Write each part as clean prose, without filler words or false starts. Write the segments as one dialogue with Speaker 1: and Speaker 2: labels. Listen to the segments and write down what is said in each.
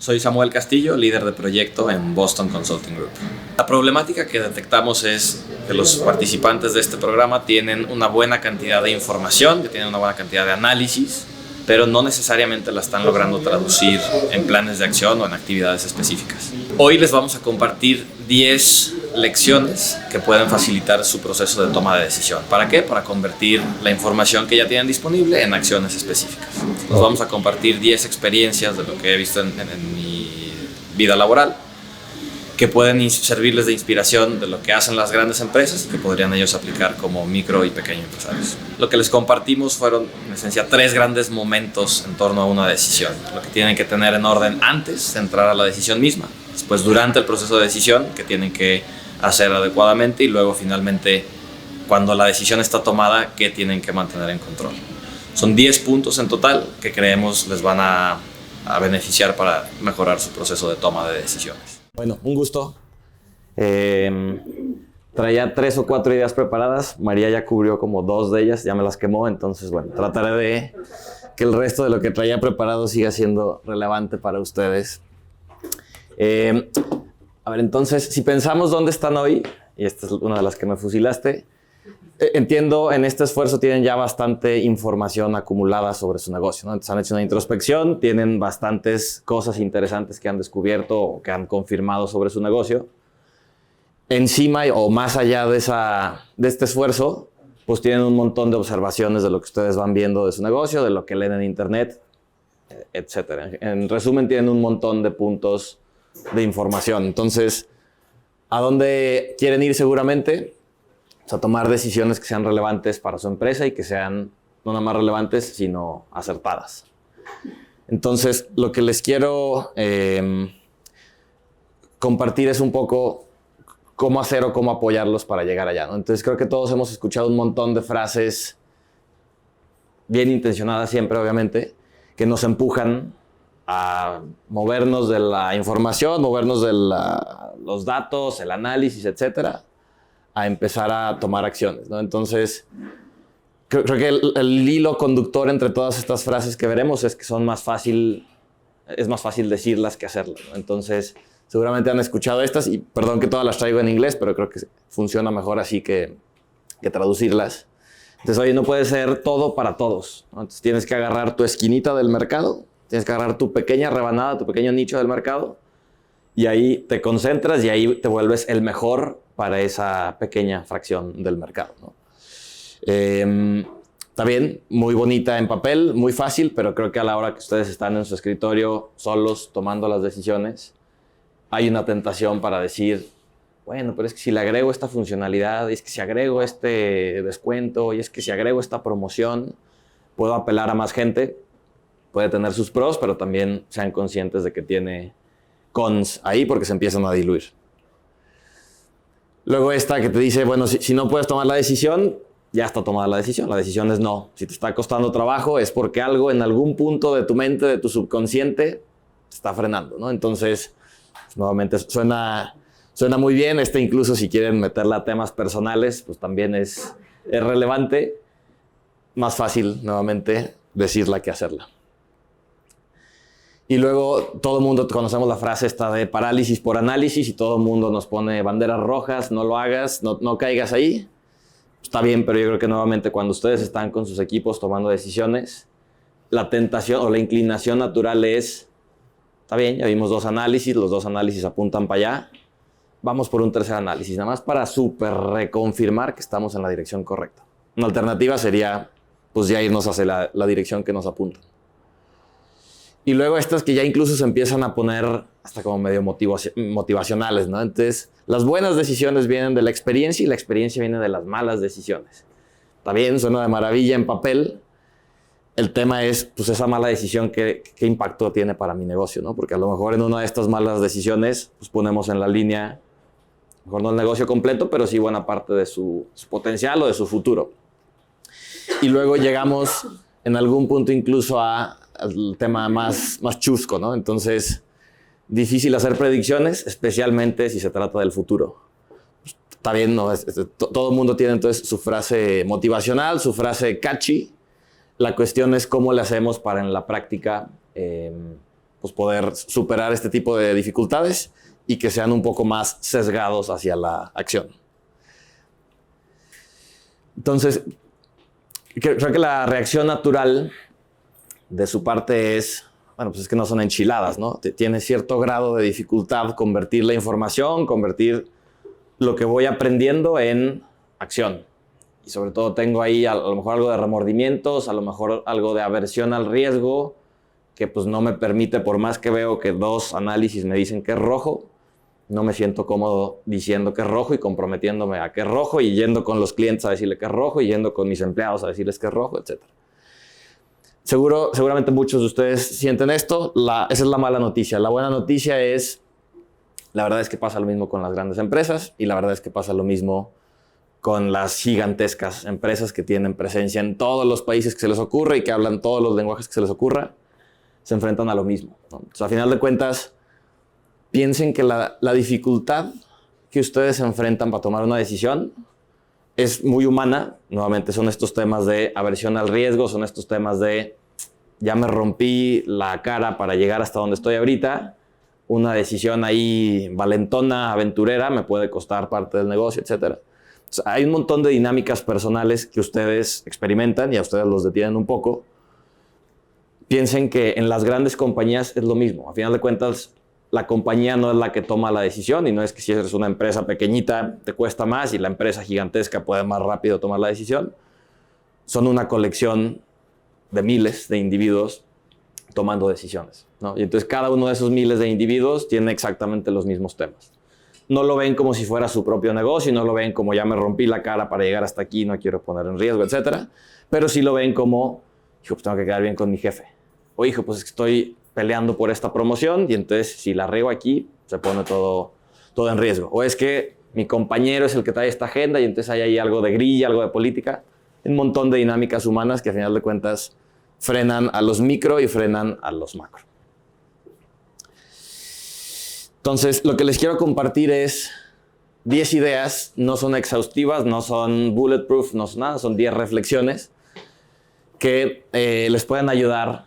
Speaker 1: Soy Samuel Castillo, líder de proyecto en Boston Consulting Group. La problemática que detectamos es que los participantes de este programa tienen una buena cantidad de información, que tienen una buena cantidad de análisis, pero no necesariamente la están logrando traducir en planes de acción o en actividades específicas. Hoy les vamos a compartir 10 lecciones que pueden facilitar su proceso de toma de decisión. ¿Para qué? Para convertir la información que ya tienen disponible en acciones específicas. Nos vamos a compartir 10 experiencias de lo que he visto en mi vida laboral que pueden servirles de inspiración de lo que hacen las grandes empresas y que podrían ellos aplicar como micro y pequeños empresarios. Lo que les compartimos fueron, en esencia, 3 grandes momentos en torno a una decisión. Lo que tienen que tener en orden antes de entrar a la decisión misma, después durante el proceso de decisión, que tienen que hacer adecuadamente, y luego finalmente, cuando la decisión está tomada, que tienen que mantener en control. Son 10 puntos en total que creemos les van a beneficiar para mejorar su proceso de toma de decisiones.
Speaker 2: Bueno, un gusto. Traía 3 o 4 ideas preparadas. María ya cubrió como 2 de ellas, ya me las quemó. Entonces, bueno, trataré de que el resto de lo que traía preparado siga siendo relevante para ustedes. A ver, entonces, si pensamos dónde están hoy, y esta es una de las que me fusilaste, entiendo, en este esfuerzo tienen ya bastante información acumulada sobre su negocio, ¿no? Entonces han hecho una introspección, tienen bastantes cosas interesantes que han descubierto o que han confirmado sobre su negocio. Encima o más allá de este esfuerzo, pues tienen un montón de observaciones de lo que ustedes van viendo de su negocio, de lo que leen en internet, etc. En resumen, tienen un montón de puntos de información. Entonces, ¿a dónde quieren ir seguramente? O sea, tomar decisiones que sean relevantes para su empresa y que sean no nada más relevantes, sino acertadas. Entonces, lo que les quiero compartir es un poco cómo hacer o cómo apoyarlos para llegar allá, ¿no? Entonces, creo que todos hemos escuchado un montón de frases bien intencionadas siempre, obviamente, que nos empujan a movernos de la información, movernos de los datos, el análisis, etcétera, a empezar a tomar acciones, ¿no? Entonces, creo que el hilo conductor entre todas estas frases que veremos es que es más fácil decirlas que hacerlas, ¿no? Entonces, seguramente han escuchado estas, y perdón que todas las traigo en inglés, pero creo que funciona mejor así que traducirlas. Entonces, oye, no puede ser todo para todos, ¿no? Entonces, tienes que agarrar tu esquinita del mercado, tienes que agarrar tu pequeña rebanada, tu pequeño nicho del mercado, y ahí te concentras y ahí te vuelves el mejor para esa pequeña fracción del mercado, ¿no? Está bien, muy bonita en papel, muy fácil, pero creo que a la hora que ustedes están en su escritorio solos tomando las decisiones, hay una tentación para decir, bueno, pero es que si le agrego esta funcionalidad, y es que si agrego este descuento, y es que si agrego esta promoción, puedo apelar a más gente. Puede tener sus pros, pero también sean conscientes de que tiene cons ahí porque se empiezan a diluir. Luego esta que te dice, bueno, si no puedes tomar la decisión, ya está tomada la decisión. La decisión es no. Si te está costando trabajo es porque algo en algún punto de tu mente, de tu subconsciente, te está frenando, ¿no? Entonces, nuevamente, suena muy bien. Incluso si quieren meterla a temas personales, pues también es relevante. Más fácil, nuevamente, decirla que hacerla. Y luego todo el mundo conocemos la frase esta de parálisis por análisis y todo el mundo nos pone banderas rojas, no lo hagas, no caigas ahí. Está bien, pero yo creo que nuevamente cuando ustedes están con sus equipos tomando decisiones, la tentación o la inclinación natural es, está bien, ya vimos 2 análisis, los 2 análisis apuntan para allá, vamos por un tercer análisis, nada más para súper reconfirmar que estamos en la dirección correcta. Una alternativa sería pues ya irnos hacia la dirección que nos apunta. Y luego estas que ya incluso se empiezan a poner hasta como medio motivacionales, ¿no? Entonces, las buenas decisiones vienen de la experiencia y la experiencia viene de las malas decisiones. Está bien, suena de maravilla en papel. El tema es, pues, esa mala decisión, ¿qué impacto tiene para mi negocio, ¿no? Porque a lo mejor en una de estas malas decisiones, pues ponemos en la línea, a lo mejor no el negocio completo, pero sí buena parte de su potencial o de su futuro. Y luego llegamos en algún punto incluso al tema más chusco, ¿no? Entonces, difícil hacer predicciones, especialmente si se trata del futuro. Está bien, ¿no? Todo el mundo tiene entonces su frase motivacional, su frase catchy. La cuestión es cómo le hacemos para en la práctica pues, poder superar este tipo de dificultades y que sean un poco más sesgados hacia la acción. Entonces, creo que la reacción natural de su parte es, bueno, pues es que no son enchiladas, ¿no? Tiene cierto grado de dificultad convertir la información, convertir lo que voy aprendiendo en acción. Y sobre todo tengo ahí a lo mejor algo de remordimientos, a lo mejor algo de aversión al riesgo, que pues no me permite, por más que veo que 2 análisis me dicen que es rojo, no me siento cómodo diciendo que es rojo y comprometiéndome a que es rojo y yendo con los clientes a decirle que es rojo y yendo con mis empleados a decirles que es rojo, etc. Seguramente muchos de ustedes sienten esto. Esa es la mala noticia. La buena noticia es, la verdad es que pasa lo mismo con las grandes empresas y la verdad es que pasa lo mismo con las gigantescas empresas que tienen presencia en todos los países que se les ocurra y que hablan todos los lenguajes que se les ocurra, se enfrentan a lo mismo, ¿no? Entonces, a final de cuentas, piensen que la dificultad que ustedes se enfrentan para tomar una decisión es muy humana. Nuevamente son estos temas de aversión al riesgo, son estos temas de ya me rompí la cara para llegar hasta donde estoy ahorita. Una decisión ahí valentona, aventurera, me puede costar parte del negocio, etc. Hay un montón de dinámicas personales que ustedes experimentan y a ustedes los detienen un poco. Piensen que en las grandes compañías es lo mismo. A final de cuentas, la compañía no es la que toma la decisión y no es que si eres una empresa pequeñita te cuesta más y la empresa gigantesca puede más rápido tomar la decisión. Son una colección de miles de individuos tomando decisiones, ¿no? Y entonces cada uno de esos miles de individuos tiene exactamente los mismos temas. No lo ven como si fuera su propio negocio, no lo ven como ya me rompí la cara para llegar hasta aquí, no quiero poner en riesgo, etc. Pero sí lo ven como, hijo, pues tengo que quedar bien con mi jefe. O hijo, pues es que estoy peleando por esta promoción y entonces si la riego aquí, se pone todo en riesgo. O es que mi compañero es el que trae esta agenda y entonces hay ahí algo de grilla, algo de política. Un montón de dinámicas humanas que a final de cuentas frenan a los micro y frenan a los macro. Entonces, lo que les quiero compartir es 10 ideas, no son exhaustivas, no son bulletproof, no son nada, son 10 reflexiones que les pueden ayudar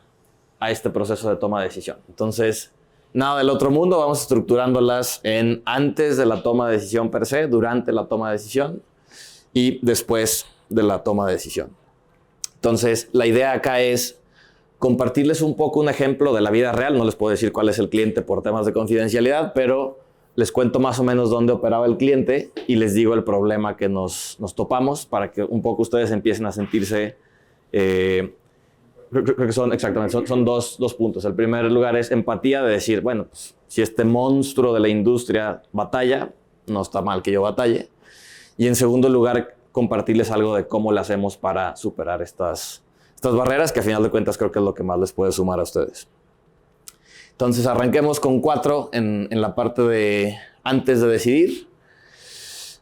Speaker 2: a este proceso de toma de decisión. Entonces, nada del otro mundo, vamos estructurándolas en antes de la toma de decisión per se, durante la toma de decisión y después de la toma de decisión. Entonces, la idea acá es compartirles un poco un ejemplo de la vida real. No les puedo decir cuál es el cliente por temas de confidencialidad, pero les cuento más o menos dónde operaba el cliente y les digo el problema que nos topamos para que un poco ustedes empiecen a sentirse... creo que son dos puntos. El primer lugar es empatía, de decir, bueno, pues, si este monstruo de la industria batalla, no está mal que yo batalle. Y en segundo lugar, compartirles algo de cómo le hacemos para superar estas barreras, que a final de cuentas creo que es lo que más les puede sumar a ustedes. Entonces arranquemos con 4 en la parte de antes de decidir.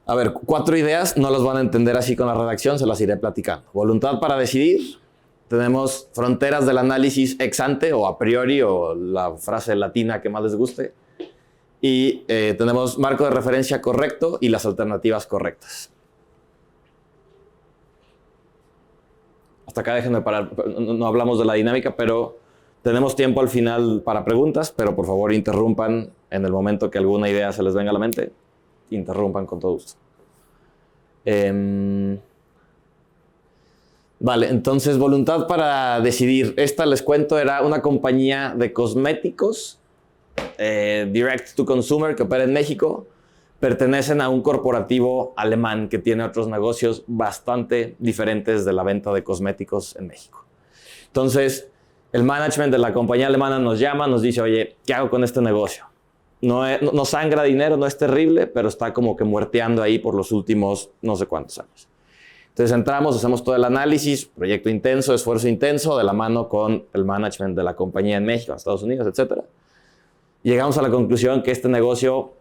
Speaker 2: A ver, 4 ideas, no las van a entender así con la redacción, se las iré platicando. Voluntad para decidir. Tenemos fronteras del análisis ex ante o a priori, o la frase latina que más les guste. Y tenemos marco de referencia correcto y las alternativas correctas. Hasta acá déjenme parar, no hablamos de la dinámica, pero tenemos tiempo al final para preguntas, pero por favor interrumpan en el momento que alguna idea se les venga a la mente. Interrumpan con todo gusto. Vale, entonces voluntad para decidir. Esta, les cuento, era una compañía de cosméticos, direct to consumer, que opera en México. Pertenecen a un corporativo alemán que tiene otros negocios bastante diferentes de la venta de cosméticos en México. Entonces, el management de la compañía alemana nos llama, nos dice, oye, ¿qué hago con este negocio? No sangra dinero, no es terrible, pero está como que muerteando ahí por los últimos no sé cuántos años. Entonces entramos, hacemos todo el análisis, proyecto intenso, esfuerzo intenso, de la mano con el management de la compañía en México, en Estados Unidos, etc. Llegamos a la conclusión que este negocio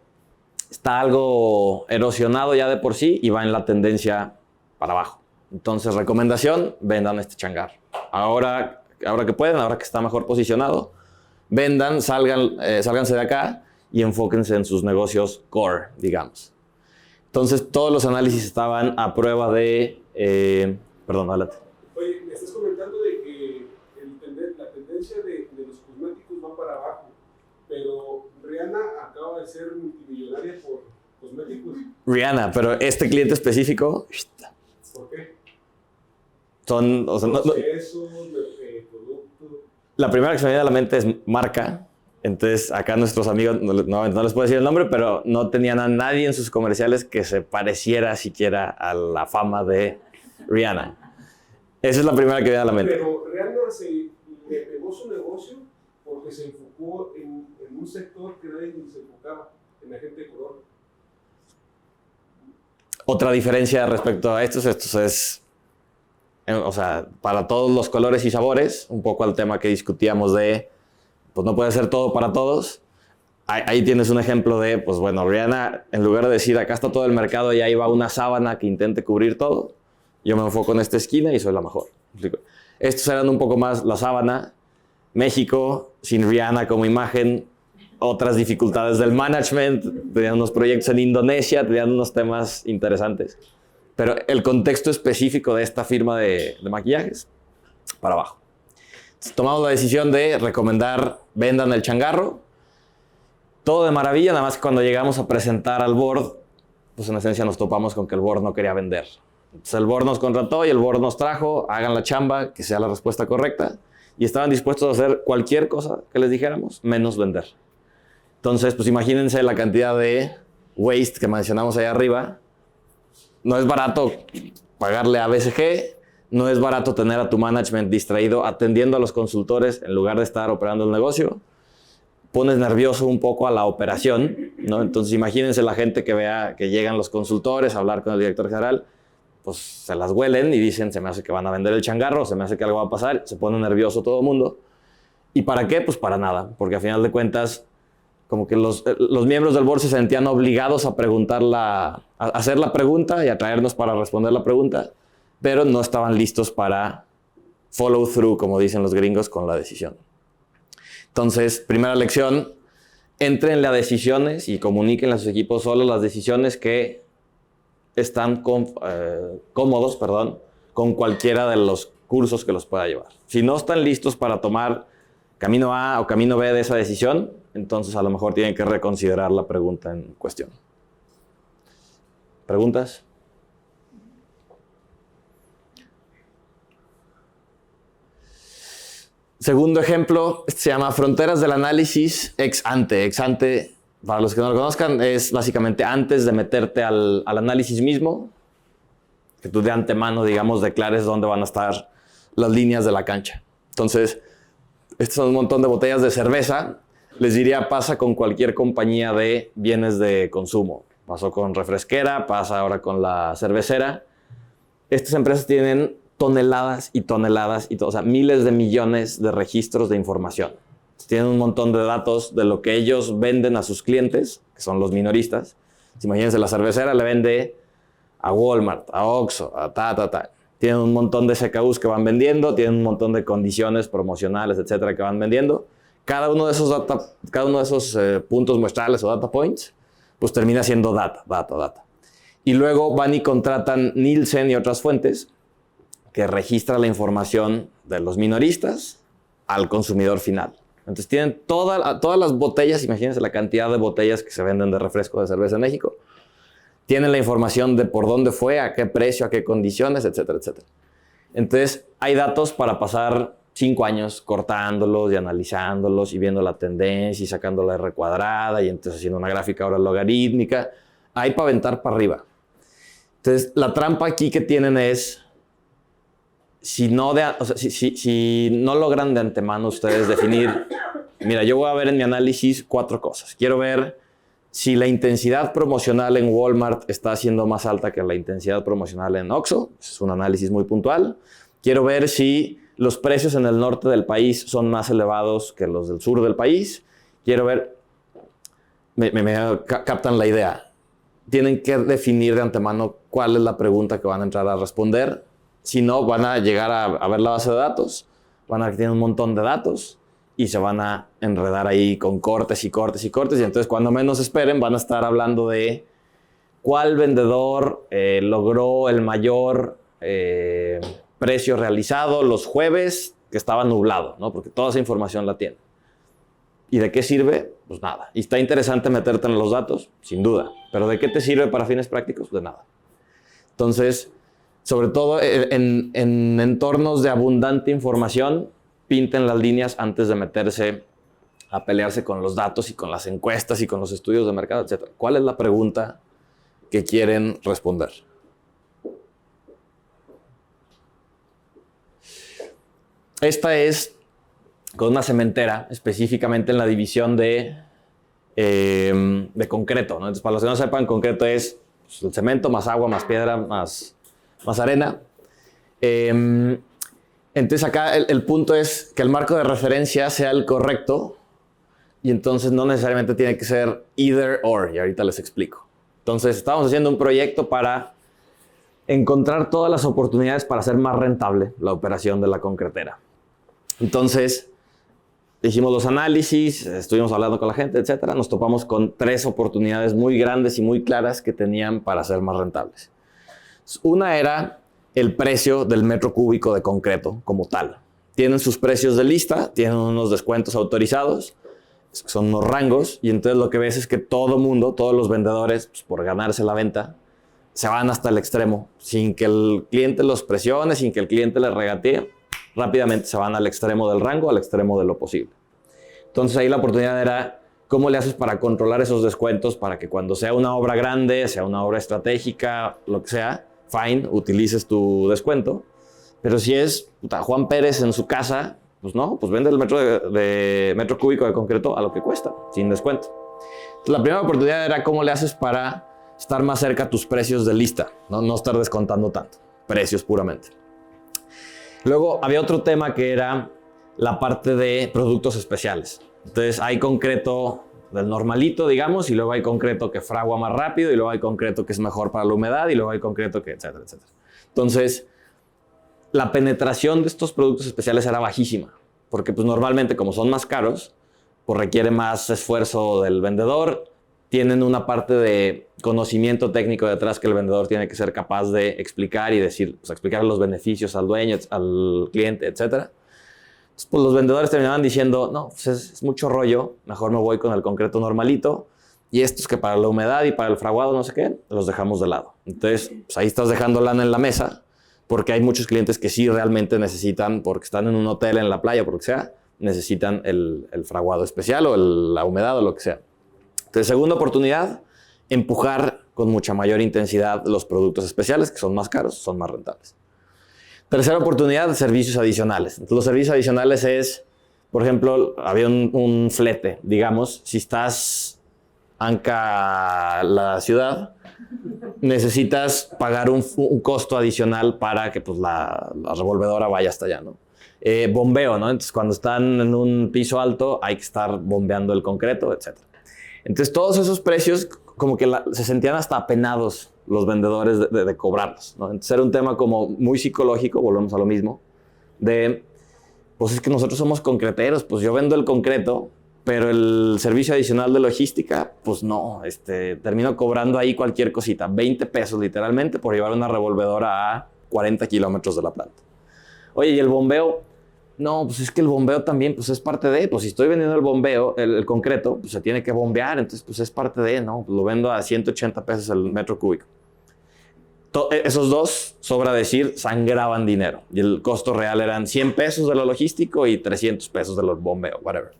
Speaker 2: está algo erosionado ya de por sí y va en la tendencia para abajo. Entonces, recomendación, vendan este changar. Ahora que pueden, ahora que está mejor posicionado, vendan, sálganse de acá y enfóquense en sus negocios core, digamos. Entonces, todos los análisis estaban a prueba de... perdón, adelante.
Speaker 3: Oye, me estás comentando de que la tendencia de los cosméticos va para abajo. pero Rihanna acaba de ser multimillonaria por cosméticos.
Speaker 2: Rihanna, pero este cliente específico...
Speaker 3: ¿Por qué?
Speaker 2: Son... O sea,
Speaker 3: procesos, productos.
Speaker 2: La primera que se me viene a la mente es marca. Entonces, acá nuestros amigos, no les puedo decir el nombre, pero no tenían a nadie en sus comerciales que se pareciera siquiera a la fama de Rihanna. Esa es la primera que viene a la mente.
Speaker 3: Pero Rihanna le pegó su negocio porque se enfocó en un sector que nadie se enfocaba, en la gente de color.
Speaker 2: Otra diferencia respecto a estos es, o sea, para todos los colores y sabores, un poco al tema que discutíamos de, pues no puede ser todo para todos. Ahí tienes un ejemplo de, pues bueno, Rihanna, en lugar de decir, acá está todo el mercado y ahí va una sábana que intente cubrir todo, yo me enfoco en esta esquina y soy la mejor. Estos eran un poco más la sábana. México, sin Rihanna como imagen, otras dificultades del management, tenían unos proyectos en Indonesia, tenían unos temas interesantes. Pero el contexto específico de esta firma de maquillajes, para abajo. Tomamos la decisión de recomendar, vendan el changarro. Todo de maravilla, nada más que cuando llegamos a presentar al board, pues en esencia nos topamos con que el board no quería vender. Entonces el board nos contrató y el board nos trajo, hagan la chamba, que sea la respuesta correcta. Y estaban dispuestos a hacer cualquier cosa que les dijéramos, menos vender. Entonces, pues imagínense la cantidad de waste que mencionamos ahí arriba. No es barato pagarle a BCG, no es barato tener a tu management distraído atendiendo a los consultores en lugar de estar operando el negocio. Pones nervioso un poco a la operación, ¿no? Entonces imagínense la gente que vea que llegan los consultores a hablar con el director general, pues se las huelen y dicen, se me hace que van a vender el changarro, se me hace que algo va a pasar, se pone nervioso todo el mundo. ¿Y para qué? Pues para nada, porque a final de cuentas, como que los miembros del board se sentían obligados a a hacer la pregunta y a traernos para responder la pregunta, pero no estaban listos para follow through, como dicen los gringos, con la decisión. Entonces, primera lección, éntrenle a decisiones y comuníquenle a sus equipos solo las decisiones que están cómodos, con cualquiera de los cursos que los pueda llevar. Si no están listos para tomar camino A o camino B de esa decisión, entonces a lo mejor tienen que reconsiderar la pregunta en cuestión. ¿Preguntas? Segundo ejemplo, se llama Fronteras del Análisis ex ante. Ex ante, para los que no lo conozcan, es básicamente antes de meterte al análisis mismo, que tú de antemano, digamos, declares dónde van a estar las líneas de la cancha. Entonces, estos son un montón de botellas de cerveza. Les diría, pasa con cualquier compañía de bienes de consumo. Pasó con refresquera, pasa ahora con la cervecera. Estas empresas tienen toneladas y toneladas, o sea, miles de millones de registros de información. Tienen un montón de datos de lo que ellos venden a sus clientes, que son los minoristas. Imagínense, la cervecera le vende a Walmart, a Oxxo, a ta. Tienen un montón de SKUs que van vendiendo, tienen un montón de condiciones promocionales, etcétera, que van vendiendo. Cada uno de esos puntos muestrales o data points, pues termina siendo data. Y luego van y contratan Nielsen y otras fuentes que registra la información de los minoristas al consumidor final. Entonces tienen todas las botellas, imagínense la cantidad de botellas que se venden de refresco de cerveza en México. Tienen la información de por dónde fue, a qué precio, a qué condiciones, etcétera. Entonces hay datos para pasar 5 años cortándolos y analizándolos y viendo la tendencia y sacando la R cuadrada y entonces haciendo una gráfica ahora logarítmica. Hay para aventar para arriba. Entonces la trampa aquí que tienen es, si no logran de antemano ustedes definir, mira, yo voy a ver en mi análisis 4 cosas. Quiero ver si la intensidad promocional en Walmart está siendo más alta que la intensidad promocional en Oxxo. Es un análisis muy puntual. Quiero ver si los precios en el norte del país son más elevados que los del sur del país. Quiero ver, me captan la idea. Tienen que definir de antemano cuál es la pregunta que van a entrar a responder. Si no, van a llegar a ver la base de datos, van a tener un montón de datos y se van a enredar ahí con cortes. Y entonces, cuando menos esperen, van a estar hablando de cuál vendedor logró el mayor precio realizado los jueves que estaba nublado, ¿no? Porque toda esa información la tienen. ¿Y de qué sirve? Pues nada. ¿Y está interesante meterte en los datos? Sin duda. ¿Pero de qué te sirve para fines prácticos? De nada. Entonces, sobre todo en entornos de abundante información, pinten las líneas antes de meterse a pelearse con los datos y con las encuestas y con los estudios de mercado, etc. ¿Cuál es la pregunta que quieren responder? Esta es con una cementera, específicamente en la división de concreto, ¿no? Entonces, para los que no sepan, concreto es pues, el cemento más agua, más piedra, más arena. Entonces acá el punto es que el marco de referencia sea el correcto y entonces no necesariamente tiene que ser either or, y ahorita les explico. Entonces estábamos haciendo un proyecto para encontrar todas las oportunidades para hacer más rentable la operación de la concretera. Entonces hicimos los análisis, estuvimos hablando con la gente, etcétera. Nos topamos con 3 oportunidades muy grandes y muy claras que tenían para ser más rentables. Una era el precio del metro cúbico de concreto como tal. Tienen sus precios de lista, tienen unos descuentos autorizados, son unos rangos, y entonces lo que ves es que todo mundo, todos los vendedores, pues, por ganarse la venta, se van hasta el extremo, sin que el cliente los presione, sin que el cliente les regatee, rápidamente se van al extremo del rango, al extremo de lo posible. Entonces ahí la oportunidad era, ¿cómo le haces para controlar esos descuentos para que cuando sea una obra grande, sea una obra estratégica, lo que sea, fine, utilices tu descuento? Pero si es Juan Pérez en su casa, pues no, pues vende el metro cúbico de concreto a lo que cuesta, sin descuento. Entonces la primera oportunidad era cómo le haces para estar más cerca a tus precios de lista, no estar descontando tanto, precios puramente. Luego había otro tema que era la parte de productos especiales. Entonces hay concreto del normalito, digamos, y luego hay concreto que fragua más rápido, y luego hay concreto que es mejor para la humedad, y luego hay concreto que etcétera, etcétera. Entonces, la penetración de estos productos especiales era bajísima, porque pues normalmente como son más caros, pues requiere más esfuerzo del vendedor, tienen una parte de conocimiento técnico detrás que el vendedor tiene que ser capaz de explicar y decir, pues explicar los beneficios al dueño, al cliente, etcétera. Entonces, pues los vendedores terminaban diciendo, no, pues es mucho rollo, mejor me voy con el concreto normalito, y estos que para la humedad y para el fraguado no sé qué, los dejamos de lado. Entonces, pues ahí estás dejando lana en la mesa, porque hay muchos clientes que sí realmente necesitan, porque están en un hotel en la playa, por lo que sea, necesitan el fraguado especial o la humedad o lo que sea. Entonces, segunda oportunidad, empujar con mucha mayor intensidad los productos especiales, que son más caros, son más rentables. Tercera oportunidad, servicios adicionales. Entonces, los servicios adicionales es, por ejemplo, había un flete, digamos, si estás Anca la ciudad, necesitas pagar un costo adicional para que pues, la revolvedora vaya hasta allá, ¿no? Bombeo, ¿no? Entonces, cuando están en un piso alto, hay que estar bombeando el concreto, etc. Entonces, todos esos precios, como que se sentían hasta apenados los vendedores de cobrarlos, ¿no? Entonces, era un tema como muy psicológico, volvemos a lo mismo, de, pues es que nosotros somos concreteros, pues yo vendo el concreto, pero el servicio adicional de logística, pues no, termino cobrando ahí cualquier cosita, 20 pesos literalmente por llevar una revolvedora a 40 kilómetros de la planta. Oye, ¿y el bombeo? No, pues es que el bombeo también pues es parte de, pues si estoy vendiendo el bombeo, el concreto, pues se tiene que bombear, entonces pues es parte de, ¿no? Pues lo vendo a 180 pesos el metro cúbico. Esos dos, sobra decir, sangraban dinero. Y el costo real eran 100 pesos de lo logístico y 300 pesos de los bombeo, whatever.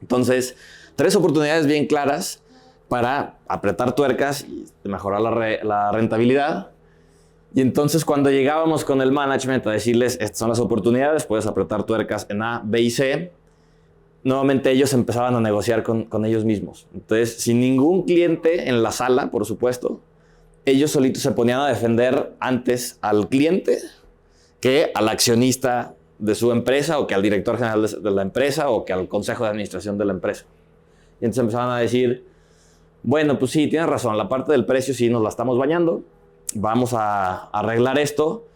Speaker 2: Entonces, 3 oportunidades bien claras para apretar tuercas y mejorar la rentabilidad. Y entonces, cuando llegábamos con el management a decirles, estas son las oportunidades, puedes apretar tuercas en A, B y C, nuevamente ellos empezaban a negociar con ellos mismos. Entonces, sin ningún cliente en la sala, por supuesto, ellos solitos se ponían a defender antes al cliente que al accionista de su empresa, o que al director general de la empresa, o que al consejo de administración de la empresa. Y entonces empezaban a decir, bueno, pues sí, tienes razón, la parte del precio sí nos la estamos bañando, vamos a arreglar esto.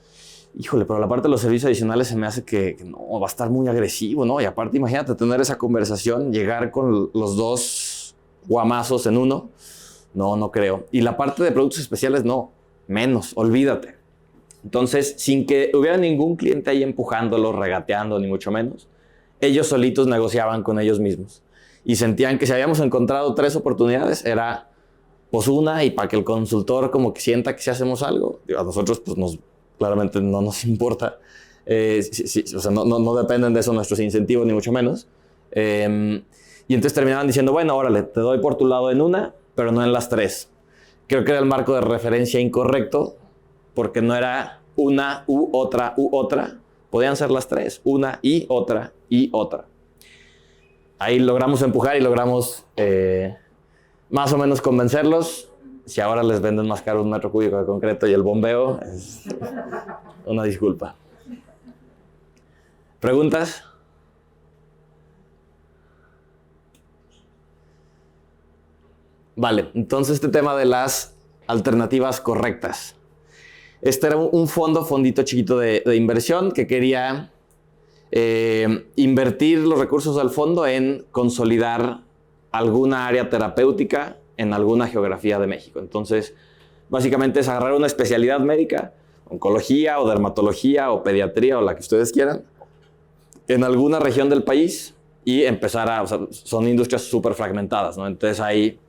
Speaker 2: Híjole, pero la parte de los servicios adicionales se me hace que no, va a estar muy agresivo, ¿no? Y aparte, imagínate tener esa conversación, llegar con los dos guamazos en uno. No creo. Y la parte de productos especiales, no, menos, olvídate. Entonces, sin que hubiera ningún cliente ahí empujándolo, regateando, ni mucho menos, ellos solitos negociaban con ellos mismos. y sentían que si habíamos encontrado 3 oportunidades era pues una, y para que el consultor como que sienta que si hacemos algo, a nosotros pues claramente no nos importa, o sea, no dependen de eso nuestros incentivos ni mucho menos, y entonces terminaban diciendo, bueno, órale, te doy por tu lado en una, pero no en las 3. Creo que era el marco de referencia incorrecto, porque no era una u otra, podían ser las 3, una y otra y otra. Ahí logramos empujar y logramos más o menos convencerlos. Si ahora les venden más caro un metro cúbico de concreto y el bombeo, es una disculpa. ¿Preguntas? Vale, entonces este tema de las alternativas correctas. Este era un fondito chiquito de inversión que quería invertir los recursos del fondo en consolidar alguna área terapéutica en alguna geografía de México. Entonces, básicamente es agarrar una especialidad médica, oncología o dermatología o pediatría o la que ustedes quieran, en alguna región del país y empezar o sea, son industrias súper fragmentadas, ¿no? Entonces hay,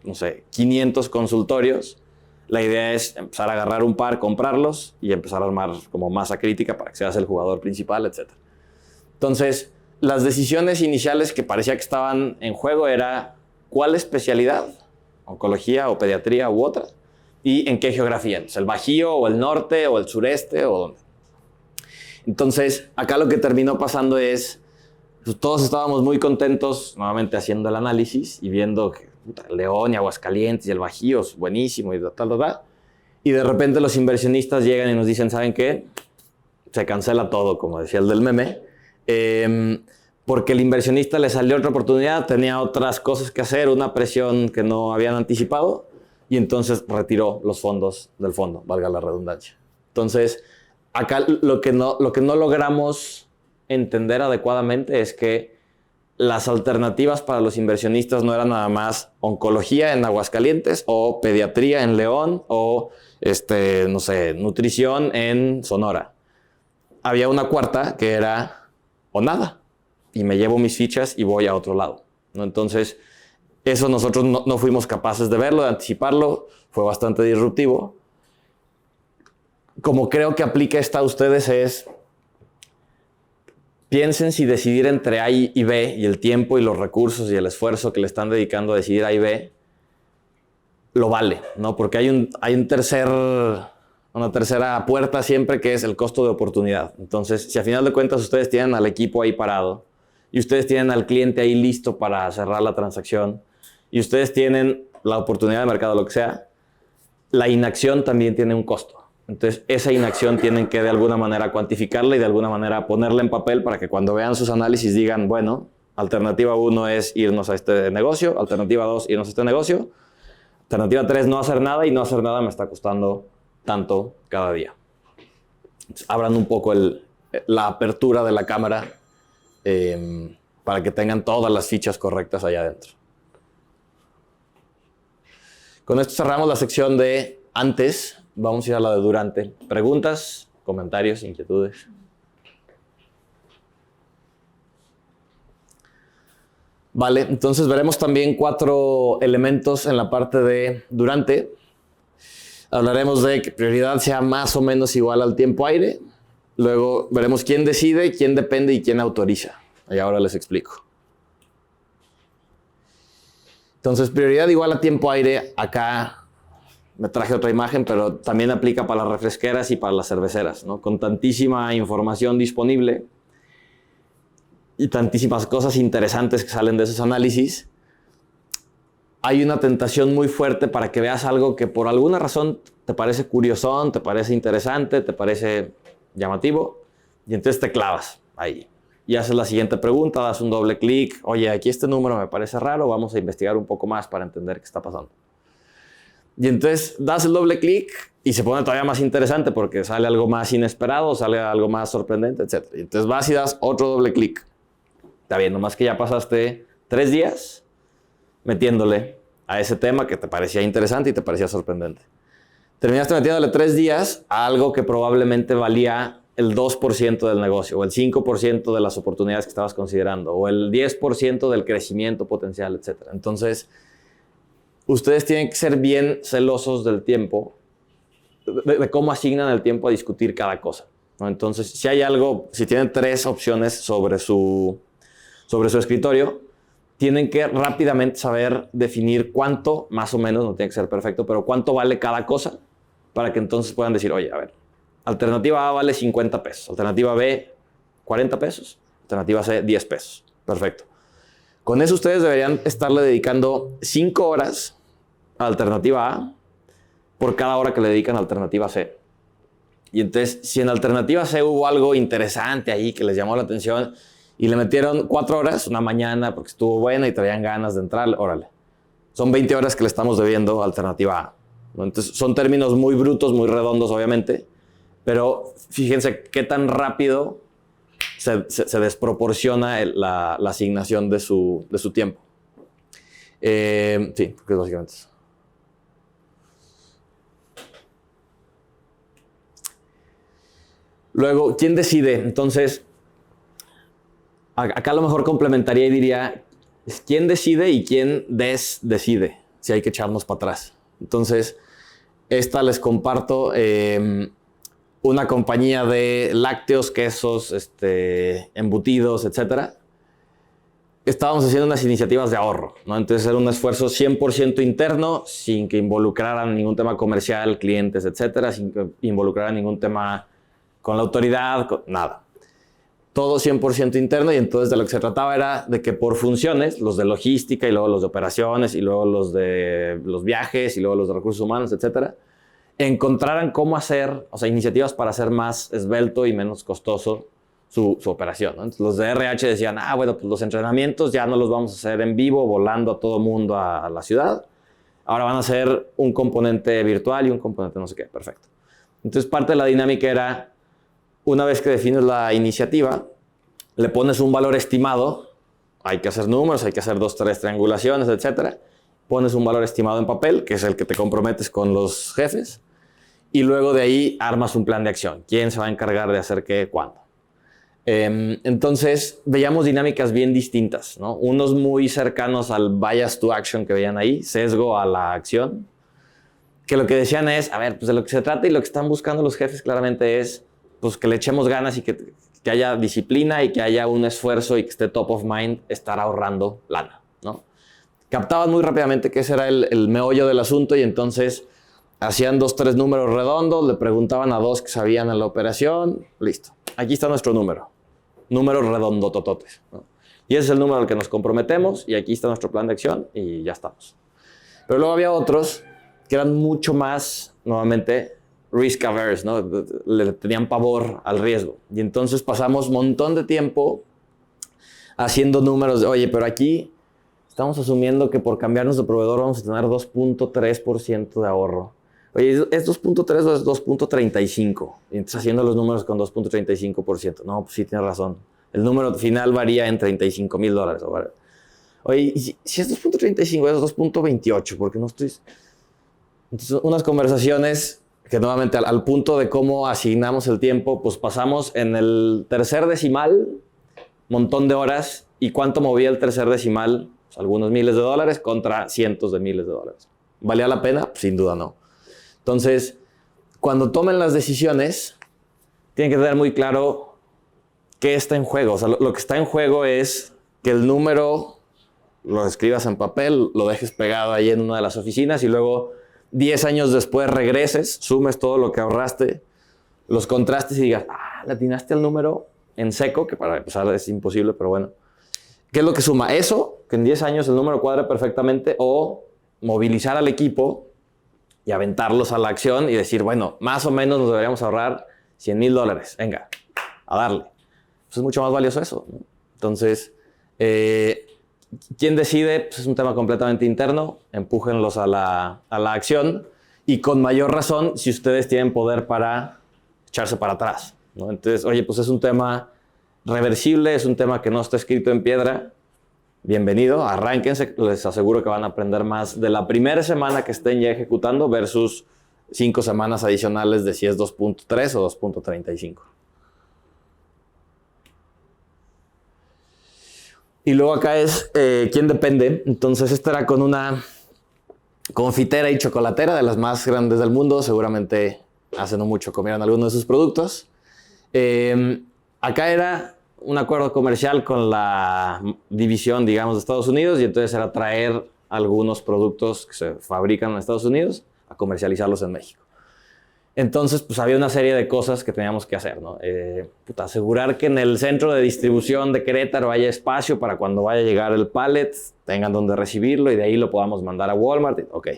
Speaker 2: no sé, 500 consultorios. La idea es empezar a agarrar un par, comprarlos y empezar a armar como masa crítica para que seas el jugador principal, etc. Entonces, las decisiones iniciales que parecía que estaban en juego era cuál especialidad, oncología o pediatría u otra, y en qué geografía, entonces, el Bajío o el norte o el sureste o dónde. Entonces, acá lo que terminó pasando es, pues, todos estábamos muy contentos nuevamente haciendo el análisis y viendo que León y Aguascalientes y el Bajío es buenísimo y tal. Y de repente los inversionistas llegan y nos dicen, ¿saben qué? Se cancela todo, como decía el del meme, porque el inversionista le salió otra oportunidad, tenía otras cosas que hacer, una presión que no habían anticipado, y entonces retiró los fondos del fondo, valga la redundancia. Entonces, acá lo que no logramos entender adecuadamente es que las alternativas para los inversionistas no eran nada más oncología en Aguascalientes o pediatría en León o, no sé, nutrición en Sonora. Había una cuarta que era o nada, y me llevo mis fichas y voy a otro lado, ¿no? Entonces, eso nosotros no fuimos capaces de verlo, de anticiparlo, fue bastante disruptivo. Como creo que aplica esta a ustedes es, piensen si decidir entre A y B y el tiempo y los recursos y el esfuerzo que le están dedicando a decidir A y B lo vale, ¿no? Porque hay una tercera puerta siempre que es el costo de oportunidad. Entonces, si a final de cuentas ustedes tienen al equipo ahí parado y ustedes tienen al cliente ahí listo para cerrar la transacción y ustedes tienen la oportunidad de mercado, lo que sea, la inacción también tiene un costo. Entonces, esa inacción tienen que de alguna manera cuantificarla y de alguna manera ponerla en papel para que cuando vean sus análisis digan, bueno, alternativa 1 es irnos a este negocio, alternativa 2, irnos a este negocio, alternativa 3, no hacer nada, y no hacer nada me está costando tanto cada día. Entonces, abran un poco la apertura de la cámara para que tengan todas las fichas correctas allá adentro. Con esto cerramos la sección de antes. Vamos a ir a la de durante. ¿Preguntas, comentarios, inquietudes? Vale, entonces veremos también 4 elementos en la parte de durante. Hablaremos de que prioridad sea más o menos igual al tiempo aire. Luego veremos quién decide, quién depende y quién autoriza. Y ahora les explico. Entonces, prioridad igual a tiempo aire. Acá me traje otra imagen, pero también aplica para las refresqueras y para las cerveceras, ¿no? Con tantísima información disponible y tantísimas cosas interesantes que salen de esos análisis, hay una tentación muy fuerte para que veas algo que por alguna razón te parece curiosón, te parece interesante, te parece llamativo, y entonces te clavas ahí. Y haces la siguiente pregunta, das un doble clic, oye, aquí este número me parece raro, vamos a investigar un poco más para entender qué está pasando. Y entonces das el doble clic y se pone todavía más interesante porque sale algo más inesperado, sale algo más sorprendente, etc. Y entonces vas y das otro doble clic. Está bien, nomás que ya pasaste 3 días metiéndole a ese tema que te parecía interesante y te parecía sorprendente. Terminaste metiéndole 3 días a algo que probablemente valía el 2% del negocio, o el 5% de las oportunidades que estabas considerando, o el 10% del crecimiento potencial, etc. Entonces, ustedes tienen que ser bien celosos del tiempo, de cómo asignan el tiempo a discutir cada cosa, ¿no? Entonces, si hay algo, si tienen 3 opciones sobre su escritorio, tienen que rápidamente saber definir cuánto, más o menos, no tiene que ser perfecto, pero cuánto vale cada cosa, para que entonces puedan decir, oye, a ver, alternativa A vale 50 pesos, alternativa B 40 pesos, alternativa C 10 pesos. Perfecto. Con eso ustedes deberían estarle dedicando 5 horas a alternativa A por cada hora que le dedican a alternativa C. Y entonces, si en alternativa C hubo algo interesante ahí que les llamó la atención y le metieron 4 horas, una mañana porque estuvo buena y traían ganas de entrar, órale. Son 20 horas que le estamos debiendo a alternativa A, ¿no? Entonces, son términos muy brutos, muy redondos, obviamente, pero fíjense qué tan rápido se desproporciona la asignación de su tiempo. Sí, porque básicamente eso. Luego, ¿quién decide? Entonces, acá a lo mejor complementaría y diría, ¿quién decide y quién decide? Si hay que echarnos para atrás. Entonces, esta les comparto una compañía de lácteos, quesos, embutidos, etc. Estábamos haciendo unas iniciativas de ahorro, ¿no? Entonces era un esfuerzo 100% interno, sin que involucraran ningún tema comercial, clientes, etc., sin que involucraran ningún tema con la autoridad, nada. Todo 100% interno, y entonces de lo que se trataba era de que por funciones, los de logística y luego los de operaciones y luego los de los viajes y luego los de recursos humanos, etc., encontraran cómo hacer, o sea, iniciativas para hacer más esbelto y menos costoso su operación, ¿no? Entonces, los de RH decían, bueno, pues los entrenamientos ya no los vamos a hacer en vivo, volando a todo mundo a la ciudad. Ahora van a ser un componente virtual y un componente no sé qué. Perfecto. Entonces, parte de la dinámica era, una vez que defines la iniciativa, le pones un valor estimado, hay que hacer números, hay que hacer 2, 3 triangulaciones, etc. Pones un valor estimado en papel, que es el que te comprometes con los jefes, y luego de ahí armas un plan de acción. ¿Quién se va a encargar de hacer qué, cuándo? Entonces, veíamos dinámicas bien distintas, ¿no? Unos muy cercanos al bias to action que veían ahí, sesgo a la acción, que lo que decían es, a ver, pues de lo que se trata y lo que están buscando los jefes claramente es pues, que le echemos ganas y que haya disciplina y que haya un esfuerzo y que esté top of mind estar ahorrando lana, ¿no? Captaban muy rápidamente que ese era el meollo del asunto, y entonces hacían 2, 3 números redondos, le preguntaban a 2 que sabían en la operación, listo. Aquí está nuestro número. Números redondotototes, ¿no? Y ese es el número al que nos comprometemos, y aquí está nuestro plan de acción y ya estamos. Pero luego había otros que eran mucho más, nuevamente, risk averse, ¿no? Le tenían pavor al riesgo. Y entonces pasamos un montón de tiempo haciendo números de, oye, pero aquí estamos asumiendo que por cambiarnos de proveedor vamos a tener 2.3% de ahorro. Oye, ¿es 2.3 o es 2.35? Y entonces haciendo los números con 2.35%. No, pues sí, tienes razón. El número final varía en $35,000. Oye, si es 2.35, es 2.28, porque no estoy... Entonces, unas conversaciones que nuevamente al punto de cómo asignamos el tiempo, pues pasamos en el tercer decimal, montón de horas, y cuánto movía el tercer decimal, pues algunos miles de dólares contra cientos de miles de dólares. ¿Valía la pena? Pues sin duda no. Entonces, cuando tomen las decisiones, tienen que tener muy claro qué está en juego. O sea, lo que está en juego es que el número lo escribas en papel, lo dejes pegado ahí en una de las oficinas y luego 10 años después regreses, sumes todo lo que ahorraste, los contrastes y digas, le atinaste al número en seco, que para empezar es imposible, pero bueno. ¿Qué es lo que suma? Eso, que en 10 años el número cuadre perfectamente, o movilizar al equipo y aventarlos a la acción y decir, bueno, más o menos nos deberíamos ahorrar $100,000. Venga, a darle. Pues es mucho más valioso eso, ¿no? Entonces, ¿quién decide? Pues es un tema completamente interno. Empújenlos a la acción. Y con mayor razón si ustedes tienen poder para echarse para atrás, ¿no? Entonces, oye, pues es un tema reversible, es un tema que no está escrito en piedra. Bienvenido, arránquense, les aseguro que van a aprender más de la primera semana que estén ya ejecutando versus 5 semanas adicionales de si es 2.3 o 2.35. Y luego acá es quién depende. Entonces esta era con una confitera y chocolatera de las más grandes del mundo. Seguramente hace no mucho comieron algunos de sus productos. Acá era un acuerdo comercial con la división, digamos, de Estados Unidos, y entonces era traer algunos productos que se fabrican en Estados Unidos a comercializarlos en México. Entonces, pues había una serie de cosas que teníamos que hacer, ¿no? Asegurar que en el centro de distribución de Querétaro haya espacio para cuando vaya a llegar el pallet, tengan donde recibirlo y de ahí lo podamos mandar a Walmart. Ok.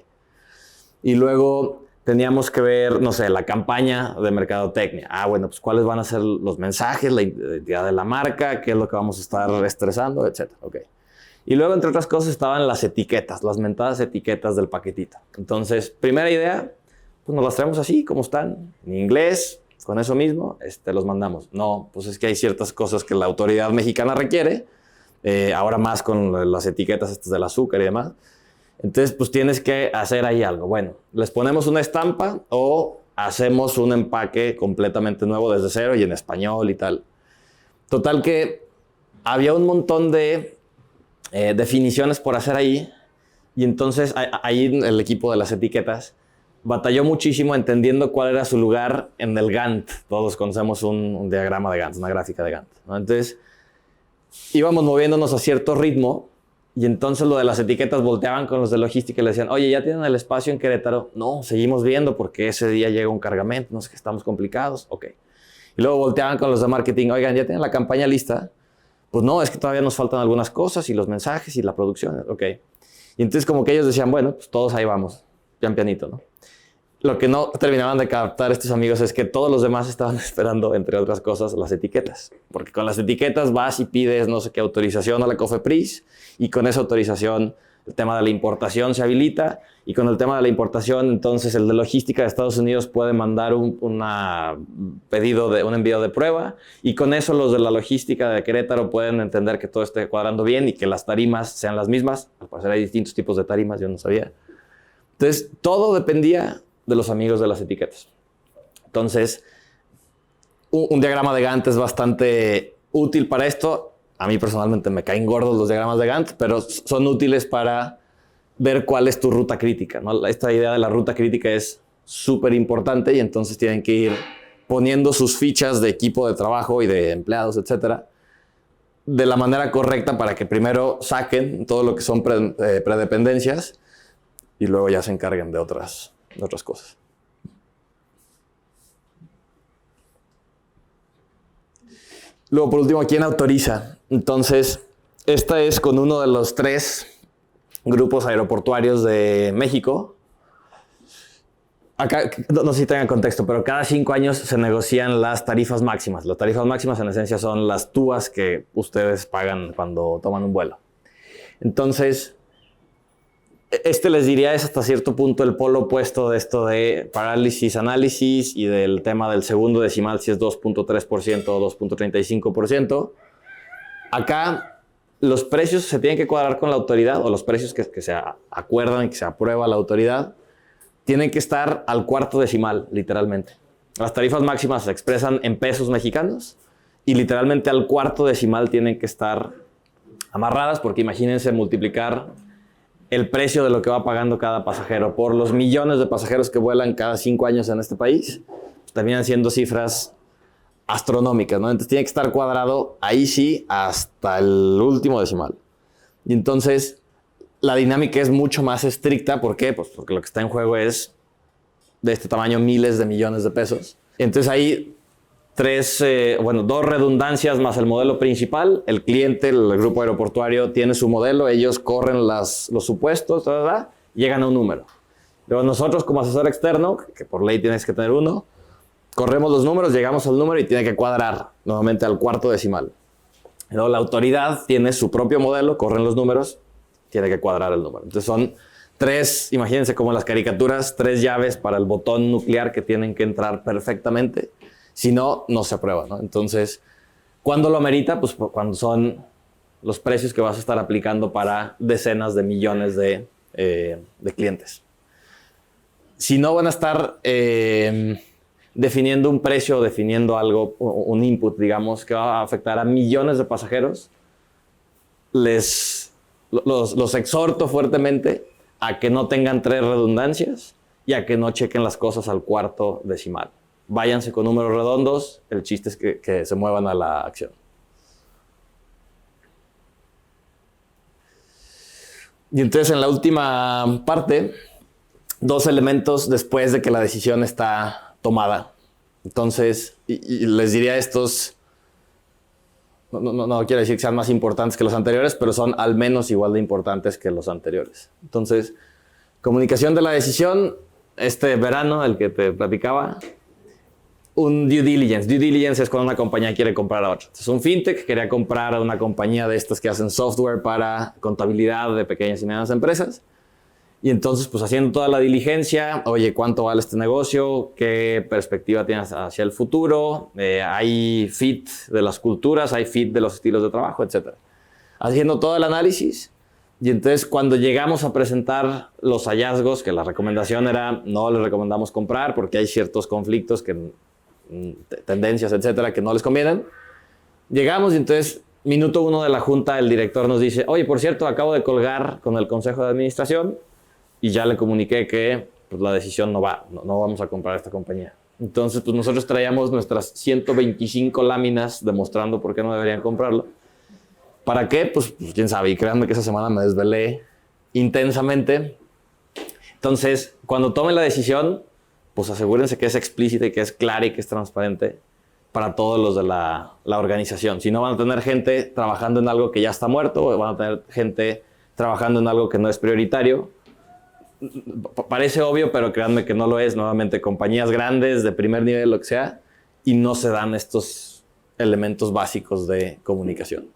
Speaker 2: Y luego teníamos que ver, no sé, la campaña de mercadotecnia. Bueno, pues cuáles van a ser los mensajes, la identidad de la marca, qué es lo que vamos a estar estresando, etc. Ok. Y luego, entre otras cosas, estaban las etiquetas, las mentadas etiquetas del paquetito. Entonces, primera idea, pues nos las traemos así, como están, en inglés, con eso mismo, los mandamos. No, pues es que hay ciertas cosas que la autoridad mexicana requiere, ahora más con las etiquetas estas del azúcar y demás. Entonces, pues tienes que hacer ahí algo. Bueno, les ponemos una estampa o hacemos un empaque completamente nuevo desde cero y en español y tal. Total que había un montón de definiciones por hacer ahí, y entonces ahí el equipo de las etiquetas batalló muchísimo entendiendo cuál era su lugar en el Gantt. Todos conocemos un diagrama de Gantt, una gráfica de Gantt, ¿no? Entonces, íbamos moviéndonos a cierto ritmo y entonces lo de las etiquetas volteaban con los de logística y le decían, oye, ¿ya tienen el espacio en Querétaro? No, seguimos viendo porque ese día llega un cargamento, no sé qué, estamos complicados. Ok. Y luego volteaban con los de marketing, oigan, ¿ya tienen la campaña lista? Pues no, es que todavía nos faltan algunas cosas y los mensajes y la producción. Ok. Y entonces como que ellos decían, bueno, pues todos ahí vamos, pian pianito, ¿no? Lo que no terminaban de captar estos amigos es que todos los demás estaban esperando, entre otras cosas, las etiquetas. Porque con las etiquetas vas y pides no sé qué autorización a la COFEPRIS, y con esa autorización el tema de la importación se habilita, y con el tema de la importación entonces el de logística de Estados Unidos puede mandar un envío de prueba, y con eso los de la logística de Querétaro pueden entender que todo esté cuadrando bien y que las tarimas sean las mismas. Al parecer hay distintos tipos de tarimas, yo no sabía. Entonces todo dependía de los amigos de las etiquetas. Entonces, un diagrama de Gantt es bastante útil para esto. A mí personalmente me caen gordos los diagramas de Gantt, pero son útiles para ver cuál es tu ruta crítica, ¿no? Esta idea de la ruta crítica es súper importante, y entonces tienen que ir poniendo sus fichas de equipo de trabajo y de empleados, etcétera, de la manera correcta para que primero saquen todo lo que son predependencias y luego ya se encarguen de otras cosas. Luego, por último, ¿quién autoriza? Entonces, esta es con uno de los 3 grupos aeroportuarios de México. Acá, no sé si tengan contexto, pero cada 5 años se negocian las tarifas máximas. Las tarifas máximas, en esencia, son las TUAs que ustedes pagan cuando toman un vuelo. Entonces, les diría, es hasta cierto punto el polo opuesto de esto de parálisis, análisis, y del tema del segundo decimal, si es 2.3% o 2.35%. Acá los precios se tienen que cuadrar con la autoridad, o los precios que se acuerdan y que se aprueba la autoridad tienen que estar al cuarto decimal, literalmente. Las tarifas máximas se expresan en pesos mexicanos y literalmente al cuarto decimal tienen que estar amarradas, porque imagínense multiplicar el precio de lo que va pagando cada pasajero por los millones de pasajeros que vuelan cada 5 años en este país, pues terminan siendo cifras astronómicas, ¿no? Entonces tiene que estar cuadrado ahí sí hasta el último decimal. Y entonces la dinámica es mucho más estricta. ¿Por qué? Pues porque lo que está en juego es de este tamaño, miles de millones de pesos. Entonces hay 2 redundancias más el modelo principal. El cliente, el grupo aeroportuario, tiene su modelo, ellos corren los supuestos, llegan a un número. Luego nosotros, como asesor externo, que por ley tienes que tener uno, corremos los números, llegamos al número y tiene que cuadrar nuevamente al cuarto decimal. Luego la autoridad tiene su propio modelo, corren los números, tiene que cuadrar el número. Entonces son 3, imagínense como en las caricaturas, 3 llaves para el botón nuclear que tienen que entrar perfectamente. Si no, no se aprueba, ¿no? Entonces, ¿cuándo lo amerita? Pues cuando son los precios que vas a estar aplicando para decenas de millones de clientes. Si no van a estar definiendo un precio o definiendo algo, un input, digamos, que va a afectar a millones de pasajeros, los exhorto fuertemente a que no tengan 3 redundancias y a que no chequen las cosas al cuarto decimal. Váyanse con números redondos, el chiste es que se muevan a la acción. Y entonces en la última parte, 2 elementos después de que la decisión está tomada. Entonces, y les diría estos, no quiero decir que sean más importantes que los anteriores, pero son al menos igual de importantes que los anteriores. Entonces, comunicación de la decisión, este verano, el que te platicaba, un due diligence. Due diligence es cuando una compañía quiere comprar a otra. Entonces, un fintech quería comprar a una compañía de estas que hacen software para contabilidad de pequeñas y medianas empresas. Y entonces, pues haciendo toda la diligencia, oye, ¿cuánto vale este negocio? ¿Qué perspectiva tienes hacia el futuro? ¿Hay fit de las culturas? ¿Hay fit de los estilos de trabajo? Etcétera. Haciendo todo el análisis. Y entonces, cuando llegamos a presentar los hallazgos, que la recomendación era no les recomendamos comprar porque hay ciertos conflictos, tendencias, etcétera, que no les convienen. Llegamos y entonces, minuto 1 de la junta, el director nos dice, oye, por cierto, acabo de colgar con el consejo de administración y ya le comuniqué que pues, la decisión no vamos a comprar esta compañía. Entonces, pues nosotros traíamos nuestras 125 láminas demostrando por qué no deberían comprarlo. ¿Para qué? Pues quién sabe. Y créanme que esa semana me desvelé intensamente. Entonces, cuando tomen la decisión, pues asegúrense que es explícita y que es clara y que es transparente para todos los de la organización. Si no, van a tener gente trabajando en algo que ya está muerto, o van a tener gente trabajando en algo que no es prioritario. Parece obvio, pero créanme que no lo es. Nuevamente, compañías grandes, de primer nivel, lo que sea, y no se dan estos elementos básicos de comunicación.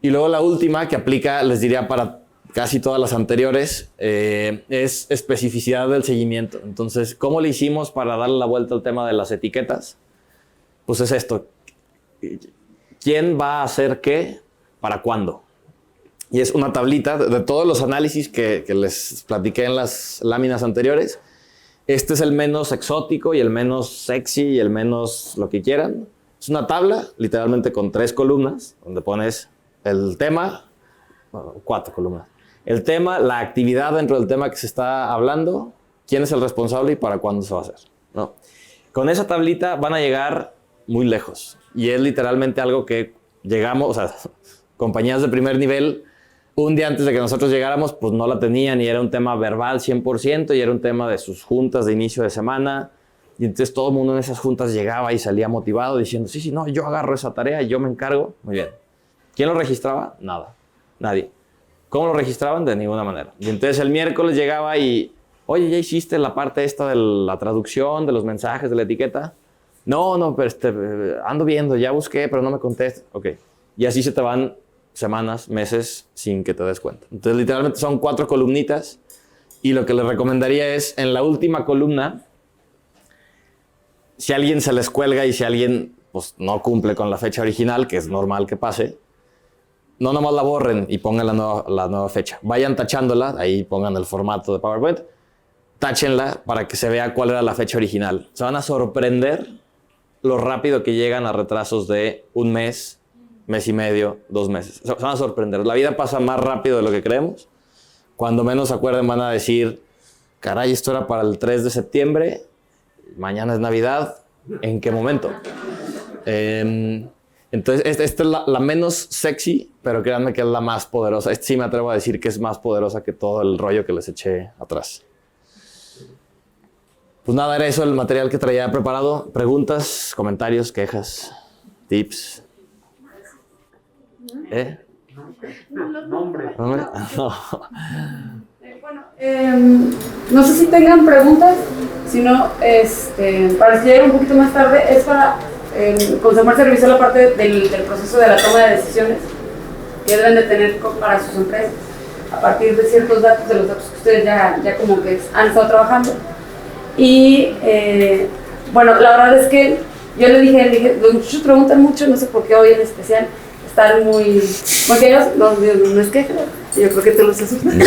Speaker 2: Y luego la última, que aplica, les diría, para casi todas las anteriores, es especificidad del seguimiento. Entonces, ¿cómo le hicimos para darle la vuelta al tema de las etiquetas? Pues es esto. ¿Quién va a hacer qué? ¿Para cuándo? Y es una tablita de todos los análisis que les platiqué en las láminas anteriores. Este es el menos exótico y el menos sexy y el menos lo que quieran. Es una tabla, literalmente con 3 columnas, donde pones el tema, 4 columnas. El tema, la actividad dentro del tema que se está hablando, quién es el responsable y para cuándo se va a hacer, ¿no? Con esa tablita van a llegar muy lejos. Y es literalmente algo que llegamos, o sea, compañías de primer nivel, un día antes de que nosotros llegáramos, pues no la tenían y era un tema verbal 100% y era un tema de sus juntas de inicio de semana. Y entonces todo el mundo en esas juntas llegaba y salía motivado diciendo, sí, no, yo agarro esa tarea y yo me encargo. Muy bien. ¿Quién lo registraba? Nada. Nadie. ¿Cómo lo registraban? De ninguna manera. Y entonces el miércoles llegaba y, oye, ¿ya hiciste la parte esta de la traducción, de los mensajes, de la etiqueta? No, pero ando viendo, ya busqué, pero no me contesta. Ok. Y así se te van semanas, meses, sin que te des cuenta. Entonces, literalmente son 4 columnitas y lo que les recomendaría es, en la última columna, si alguien se les cuelga y si alguien pues, no cumple con la fecha original, que es normal que pase, no nomás la borren y pongan la nueva fecha. Vayan tachándola, ahí pongan el formato de PowerPoint, táchenla para que se vea cuál era la fecha original. Se van a sorprender lo rápido que llegan a retrasos de un mes y medio, 2 meses. Se van a sorprender. La vida pasa más rápido de lo que creemos. Cuando menos se acuerden van a decir, caray, esto era para el 3 de septiembre, mañana es Navidad, ¿en qué momento? Entonces, esta es la menos sexy, pero créanme que es la más poderosa. Sí me atrevo a decir que es más poderosa que todo el rollo que les eché atrás. Pues nada, era eso el material que traía preparado. ¿Preguntas, comentarios, quejas, tips?
Speaker 3: Nombre.
Speaker 2: No.
Speaker 4: Bueno, no sé si tengan preguntas, si no, para si llegan un poquito más tarde, es para Consemar se revisó la parte del proceso de la toma de decisiones que deben de tener para sus empresas a partir de ciertos datos, de los datos que ustedes ya como que han estado trabajando. Y bueno, la verdad es que yo le dije, los muchachos preguntan mucho, no sé por qué hoy en especial están muy quejosos, no es queja, yo creo que te los asustan,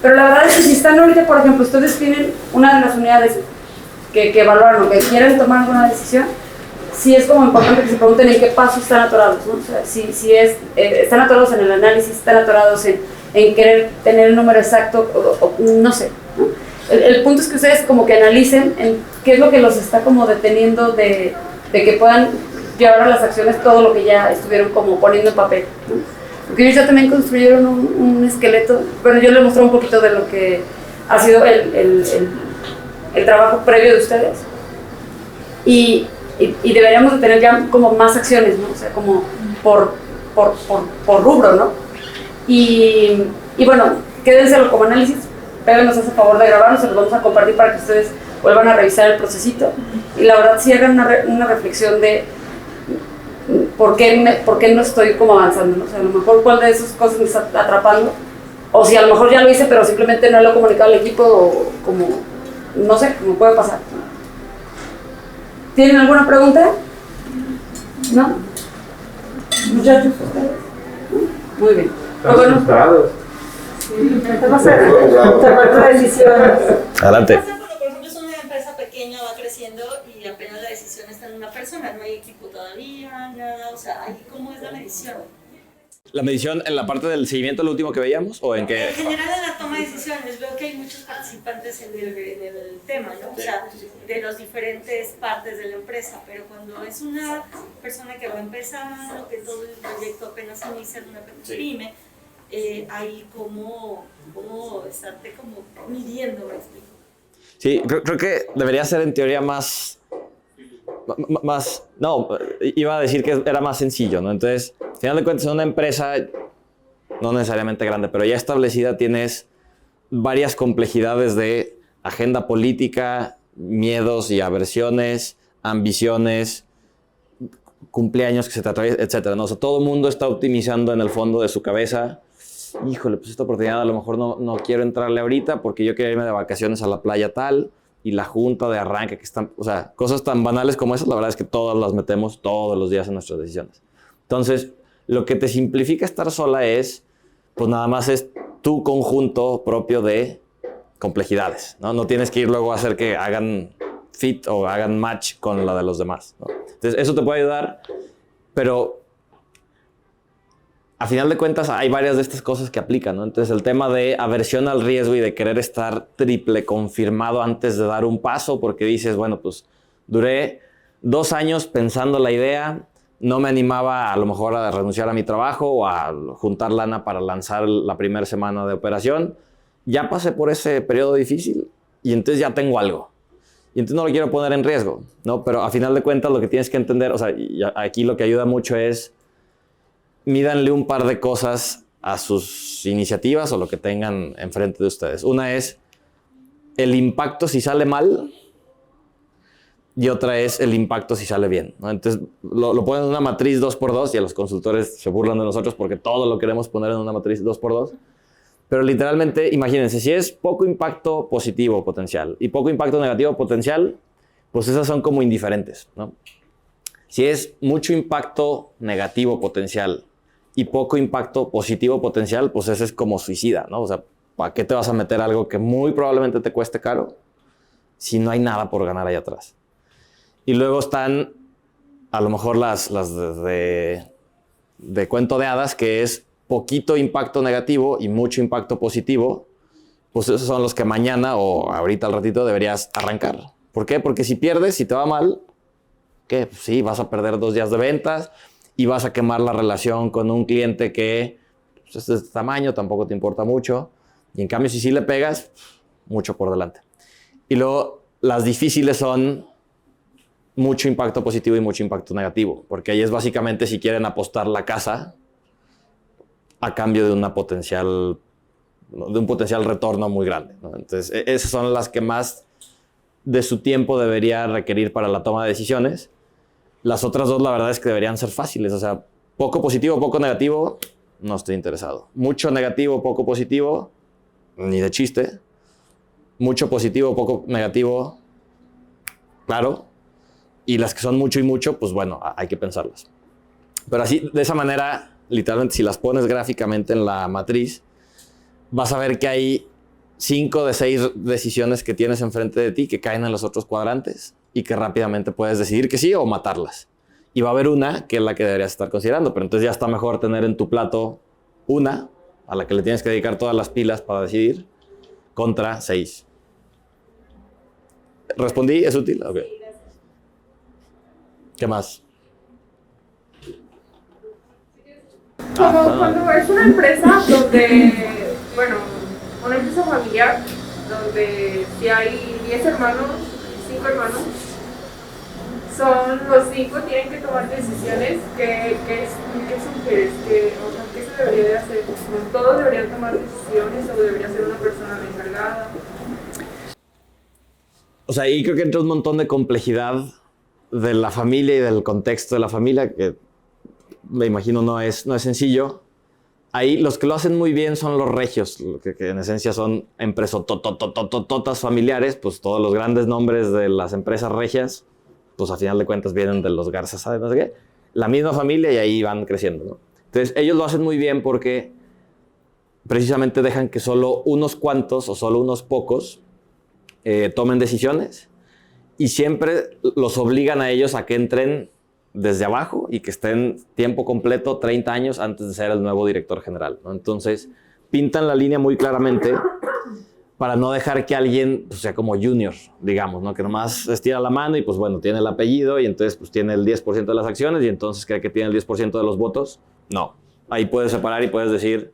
Speaker 4: pero la verdad es que si están ahorita, por ejemplo, ustedes tienen una de las unidades que evaluaron o que quieren tomar alguna decisión, sí es como importante que se pregunten en qué paso están atorados, ¿no? O sea, si están atorados en el análisis, están atorados en querer tener el número exacto, o no sé, ¿no? El punto es que ustedes como que analicen en qué es lo que los está como deteniendo de que puedan llevar a las acciones todo lo que ya estuvieron como poniendo en papel, ¿no? Porque ellos ya también construyeron un esqueleto. Bueno, yo les mostré un poquito de lo que ha sido el trabajo previo de ustedes y deberíamos de tener ya como más acciones, ¿no? O sea, como por rubro, ¿no? Y bueno, quédenselo como análisis, Pepe nos hace favor de grabarlo, se los vamos a compartir para que ustedes vuelvan a revisar el procesito y la verdad sí hagan una reflexión de por qué no estoy como avanzando, ¿no? O sea, a lo mejor cuál de esas cosas me está atrapando, o si a lo mejor ya lo hice pero simplemente no lo he comunicado al equipo, o como, no sé, como puede pasar. ¿Tienen alguna pregunta? ¿No? ¿Muchachos? Muy bien.
Speaker 3: Estamos frustrados.
Speaker 4: Vamos a tomar decisiones.
Speaker 2: Adelante.
Speaker 5: Por ejemplo, es una empresa pequeña, va creciendo y apenas la decisión está en una persona, no hay equipo todavía, nada, o sea, ahí ¿cómo es la medición?
Speaker 2: ¿La medición en la parte del seguimiento, lo último que veíamos, o en qué?
Speaker 5: En general en la toma de decisiones veo que hay muchos participantes en el tema, ¿no? O sea, de las diferentes partes de la empresa, pero cuando es una persona que va empezando, que todo el proyecto apenas inicia en una pyme, hay como estarte como midiendo, ¿me explico?
Speaker 2: Sí, creo que debería ser en teoría más, no, iba a decir que era más sencillo, ¿no? Entonces, al final de cuentas, en una empresa, no necesariamente grande, pero ya establecida, tienes varias complejidades de agenda política, miedos y aversiones, ambiciones, cumpleaños que se te atraviesan, etcétera, ¿no? O sea, todo el mundo está optimizando en el fondo de su cabeza. Híjole, pues esta oportunidad a lo mejor no quiero entrarle ahorita porque yo quiero irme de vacaciones a la playa tal, y la junta de arranque que están, o sea, cosas tan banales como esas, la verdad es que todas las metemos todos los días en nuestras decisiones. Entonces, lo que te simplifica estar sola es, pues nada más es tu conjunto propio de complejidades, ¿no? No tienes que ir luego a hacer que hagan fit o hagan match con la de los demás, ¿no? Entonces, eso te puede ayudar, pero a final de cuentas hay varias de estas cosas que aplican, ¿no? Entonces el tema de aversión al riesgo y de querer estar triple confirmado antes de dar un paso, porque dices, bueno, pues duré 2 años pensando la idea, no me animaba a lo mejor a renunciar a mi trabajo o a juntar lana para lanzar la primera semana de operación. Ya pasé por ese periodo difícil y entonces ya tengo algo. Y entonces no lo quiero poner en riesgo, ¿no? Pero a final de cuentas lo que tienes que entender, o sea, y aquí lo que ayuda mucho es mídanle un par de cosas a sus iniciativas o lo que tengan enfrente de ustedes. Una es el impacto si sale mal y otra es el impacto si sale bien, ¿no? Entonces lo ponen en una matriz 2x2 y a los consultores se burlan de nosotros porque todo lo queremos poner en una matriz 2x2. Pero literalmente, imagínense, si es poco impacto positivo potencial y poco impacto negativo potencial, pues esas son como indiferentes, ¿no? Si es mucho impacto negativo potencial y poco impacto positivo potencial, pues ese es como suicida, ¿no? O sea, ¿para qué te vas a meter algo que muy probablemente te cueste caro si no hay nada por ganar ahí atrás? Y luego están a lo mejor las de cuento de hadas, que es poquito impacto negativo y mucho impacto positivo. Pues esos son los que mañana o ahorita al ratito deberías arrancar. ¿Por qué? Porque si pierdes, si te va mal, ¿qué? Pues sí, vas a perder 2 días de ventas y vas a quemar la relación con un cliente que pues, es de este tamaño, tampoco te importa mucho. Y en cambio, si sí le pegas, mucho por delante. Y luego, las difíciles son mucho impacto positivo y mucho impacto negativo, porque ahí es básicamente si quieren apostar la casa a cambio de un potencial retorno muy grande, ¿no? Entonces, esas son las que más de su tiempo debería requerir para la toma de decisiones. Las otras 2, la verdad es que deberían ser fáciles. O sea, poco positivo, poco negativo, no estoy interesado. Mucho negativo, poco positivo, ni de chiste. Mucho positivo, poco negativo, claro. Y las que son mucho y mucho, pues bueno, hay que pensarlas. Pero así, de esa manera, literalmente, si las pones gráficamente en la matriz, vas a ver que hay 5 de 6 decisiones que tienes enfrente de ti que caen en los otros cuadrantes. y que rápidamente puedes decidir que sí o matarlas. Y va a haber una que es la que deberías estar considerando, pero entonces ya está mejor tener en tu plato una a la que le tienes que dedicar todas las pilas para decidir contra 6. ¿Respondí? ¿Es útil? Ok. ¿Qué más?
Speaker 6: Cuando es una empresa donde, bueno, una empresa familiar, donde si hay 10 hermanos, 5 hermanos, son los 5 tienen que tomar decisiones. ¿Qué sugieres? ¿Qué se debería de hacer? ¿Todos deberían tomar decisiones o debería ser una persona la encargada?
Speaker 2: O sea, ahí creo que entra un montón de complejidad de la familia y del contexto de la familia, que me imagino no es sencillo. Ahí los que lo hacen muy bien son los regios, que en esencia son empresototas familiares, pues todos los grandes nombres de las empresas regias, pues a final de cuentas vienen de los Garza, ¿sabes? No sé qué. La misma familia y ahí van creciendo, ¿no? Entonces ellos lo hacen muy bien porque precisamente dejan que solo unos cuantos o solo unos pocos tomen decisiones y siempre los obligan a ellos a que entren desde abajo y que estén tiempo completo 30 años antes de ser el nuevo director general, ¿no? Entonces pintan la línea muy claramente para no dejar que alguien pues, sea como junior, digamos, ¿no? Que nomás estira la mano y pues bueno, tiene el apellido y entonces pues tiene el 10% de las acciones y entonces cree que tiene el 10% de los votos. No, ahí puedes separar y puedes decir,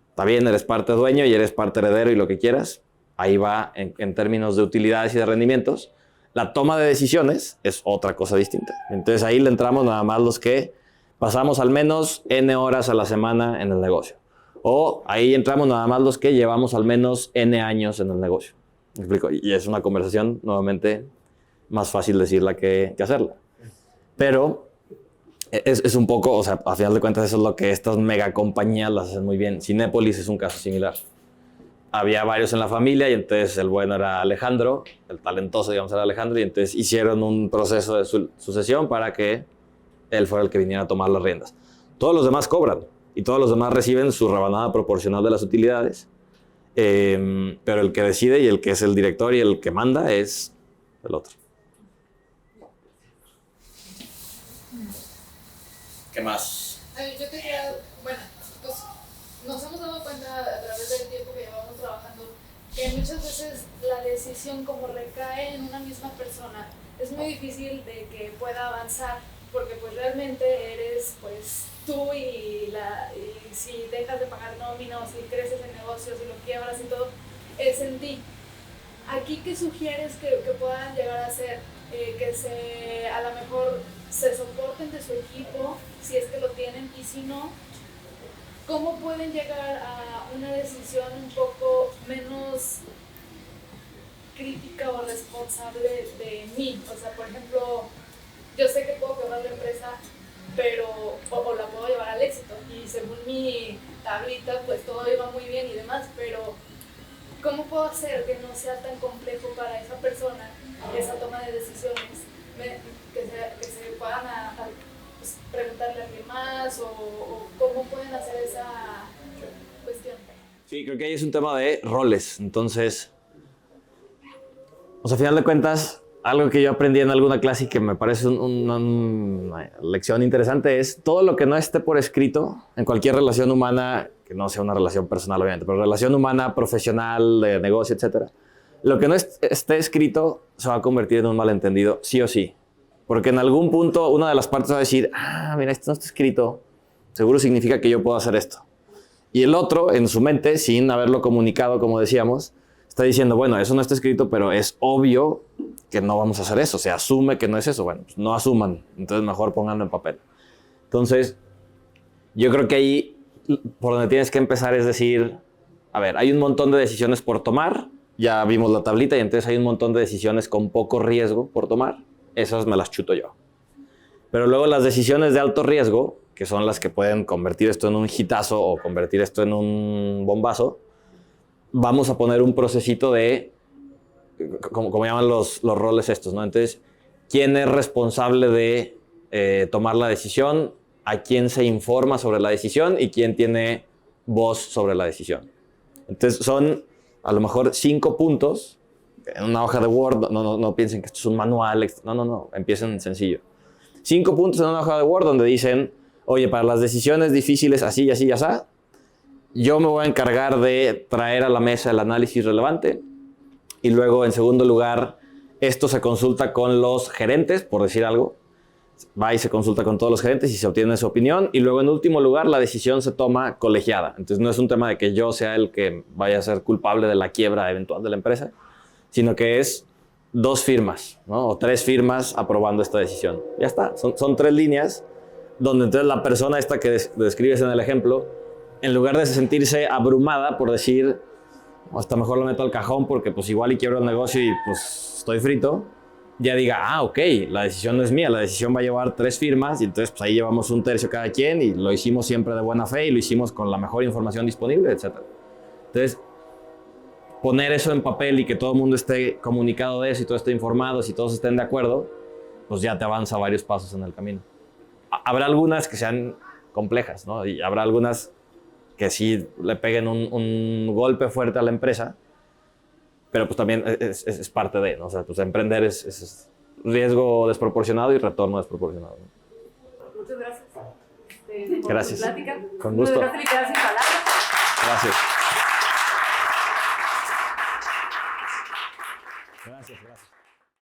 Speaker 2: está bien, eres parte dueño y eres parte heredero y lo que quieras. Ahí va en términos de utilidades y de rendimientos. La toma de decisiones es otra cosa distinta. Entonces ahí le entramos nada más los que pasamos al menos N horas a la semana en el negocio. O ahí entramos nada más los que llevamos al menos N años en el negocio. ¿Me explico? Y es una conversación, nuevamente, más fácil decirla que hacerla. Pero es un poco, o sea, a final de cuentas eso es lo que estas mega compañías las hacen muy bien. Cinépolis es un caso similar. Había varios en la familia y entonces el bueno era Alejandro, el talentoso, digamos, era Alejandro, y entonces hicieron un proceso de sucesión para que él fuera el que viniera a tomar las riendas. Todos los demás cobran y todos los demás reciben su rebanada proporcional de las utilidades, pero el que decide y el que es el director y el que manda es el otro.
Speaker 1: ¿Qué más?
Speaker 7: Yo te quería, bueno, pues nos hemos dado cuenta a través del tiempo que llevamos trabajando que muchas veces la decisión como recae en una misma persona es muy difícil de que pueda avanzar porque pues realmente eres pues tú y si dejas de pagar nómina o si creces en negocios y lo quiebras y todo, es en ti. Aquí, ¿qué sugieres que puedan llegar a hacer? Que a lo mejor se soporten de su equipo, si es que lo tienen, y si no, ¿cómo pueden llegar a una decisión un poco menos crítica o responsable de mí? O sea, por ejemplo, yo sé que puedo quebrar la empresa, pero o la puedo llevar al éxito, y según mi tablita, pues todo iba muy bien y demás, pero ¿cómo puedo hacer que no sea tan complejo para esa persona esa toma de decisiones? Que se puedan pues, preguntarle a alguien más o cómo pueden hacer esa cuestión.
Speaker 2: Sí, creo que ahí es un tema de roles. Entonces, o sea, a final de cuentas, algo que yo aprendí en alguna clase y que me parece una lección interesante es todo lo que no esté por escrito en cualquier relación humana, que no sea una relación personal obviamente, pero relación humana, profesional, de negocio, etcétera. Lo que no esté escrito se va a convertir en un malentendido, sí o sí. Porque en algún punto una de las partes va a decir, mira, esto no está escrito, seguro significa que yo puedo hacer esto. Y el otro, en su mente, sin haberlo comunicado, como decíamos, está diciendo, bueno, eso no está escrito, pero es obvio que no vamos a hacer eso. Se asume que no es eso. Bueno, pues no asuman. Entonces mejor pónganlo en papel. Entonces, yo creo que ahí por donde tienes que empezar es decir, a ver, hay un montón de decisiones por tomar. Ya vimos la tablita y entonces hay un montón de decisiones con poco riesgo por tomar. Esas me las chuto yo. Pero luego las decisiones de alto riesgo, que son las que pueden convertir esto en un hitazo o convertir esto en un bombazo, vamos a poner un procesito de, como llaman los roles estos, ¿no? Entonces, ¿quién es responsable de tomar la decisión? ¿A quién se informa sobre la decisión? ¿Y quién tiene voz sobre la decisión? Entonces, son a lo mejor 5 puntos en una hoja de Word, no piensen que esto es un manual, no, empiecen sencillo. 5 puntos en una hoja de Word donde dicen, oye, para las decisiones difíciles así y así y así, yo me voy a encargar de traer a la mesa el análisis relevante y luego, en segundo lugar, esto se consulta con los gerentes, por decir algo. Va y se consulta con todos los gerentes y se obtiene su opinión. Y luego, en último lugar, la decisión se toma colegiada. Entonces, no es un tema de que yo sea el que vaya a ser culpable de la quiebra eventual de la empresa, sino que es 2 firmas, ¿no? O 3 firmas aprobando esta decisión. Ya está. Son 3 líneas donde entonces la persona esta que describes en el ejemplo, en lugar de sentirse abrumada por decir, hasta mejor lo meto al cajón porque pues igual y quiebro el negocio y pues estoy frito, ya diga, ok, la decisión no es mía, la decisión va a llevar 3 firmas y entonces pues ahí llevamos 1/3 cada quien y lo hicimos siempre de buena fe y lo hicimos con la mejor información disponible, etc. Entonces, poner eso en papel y que todo el mundo esté comunicado de eso y todos estén informados y todos estén de acuerdo, pues ya te avanza varios pasos en el camino. Habrá algunas que sean complejas, ¿no? Y habrá algunas que sí le peguen un golpe fuerte a la empresa, pero pues también es parte de, ¿no? O sea, pues emprender es riesgo desproporcionado y retorno desproporcionado, ¿no?
Speaker 4: Muchas gracias.
Speaker 2: Gracias.
Speaker 4: Por tu plática.
Speaker 2: Con gusto.
Speaker 4: Nos dejaste literal sin palabras.
Speaker 2: Gracias. Gracias.